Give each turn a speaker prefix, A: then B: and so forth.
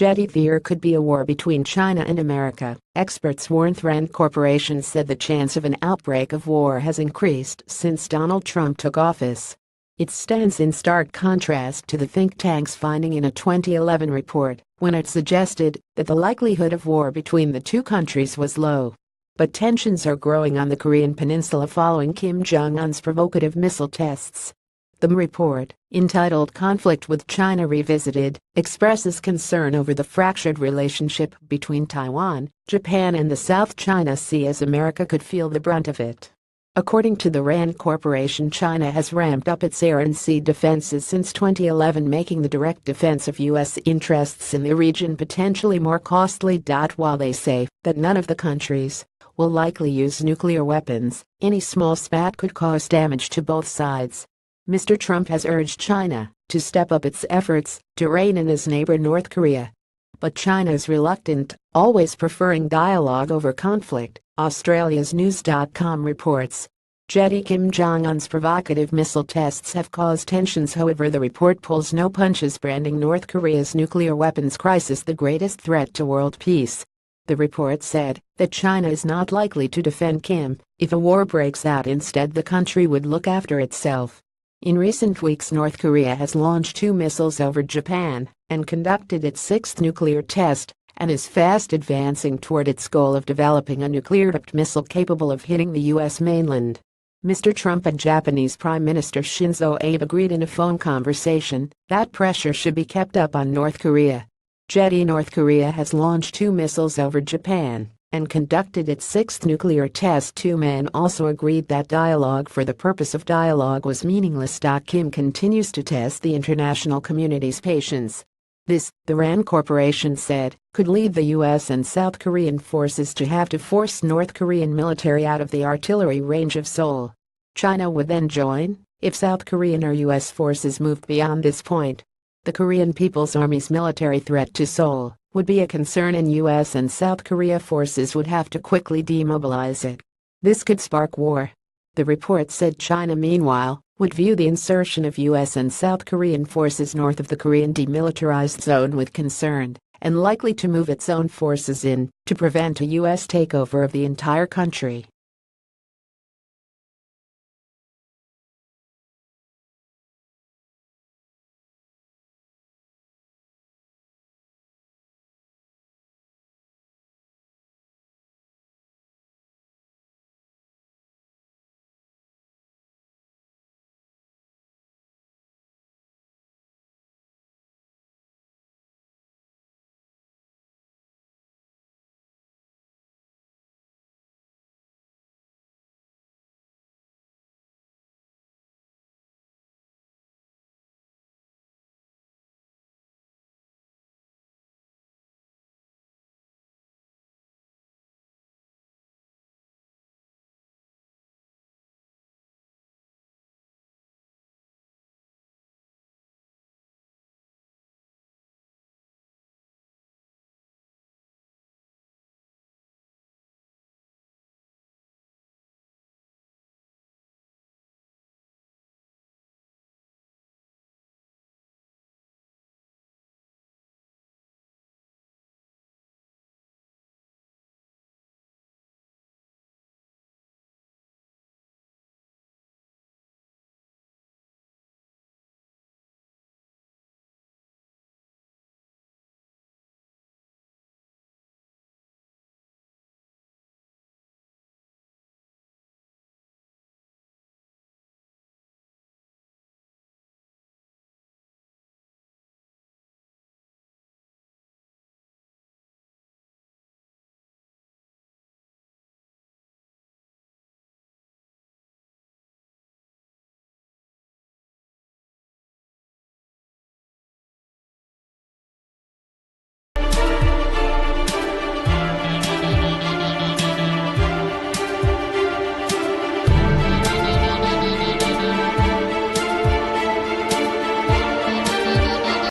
A: GettyThere could be a war between China and America. Experts warned Rand Corporation said the chance of an outbreak of war has increased since Donald Trump took office. It stands in stark contrast to the think tank's finding in a 2011 report, when it suggested that the likelihood of war between the two countries was low. But tensions are growing on the Korean peninsula following Kim Jong-un's provocative missile tests. The report, entitled "Conflict with China Revisited," expresses concern over the fractured relationship between Taiwan, Japan and the South China Sea, as America could feel the brunt of it. According to the Rand Corporation, China has ramped up its air and sea defenses since 2011, making the direct defense of U.S. interests in the region potentially more costly. While they say that none of the countries will likely use nuclear weapons, any small spat could cause damage to both sides. Mr. Trump has urged China to step up its efforts to rein in his neighbor North Korea. But China is reluctant, always preferring dialogue over conflict, Australia's News.com reports. Kim Jong-un's provocative missile tests have caused tensions. However, the report pulls no punches, branding North Korea's nuclear weapons crisis the greatest threat to world peace. The report said that China is not likely to defend Kim if a war breaks out. Instead, the country would look after itself. In recent weeks, North Korea has launched 2 missiles over Japan and conducted its 6th nuclear test, and is fast advancing toward its goal of developing a nuclear-tipped missile capable of hitting the U.S. mainland. Mr. Trump and Japanese Prime Minister Shinzo Abe agreed in a phone conversation that pressure should be kept up on North Korea. North Korea has launched 2 missiles over Japan and conducted its 6th nuclear test. 2 men also agreed that dialogue for the purpose of dialogue was meaningless. Kim continues to test the international community's patience. This, the Rand Corporation said, could lead the U.S. and South Korean forces to have to force North Korean military out of the artillery range of Seoul. China would then join if South Korean or U.S. forces moved beyond this point. The Korean People's Army's military threat to Seoul would be a concern, and U.S. and South Korea forces would have to quickly demobilize it. This could spark war. The report said China, meanwhile, would view the insertion of U.S. and South Korean forces north of the Korean demilitarized zone with concern, and likely to move its own forces in to prevent a U.S. takeover of the entire country.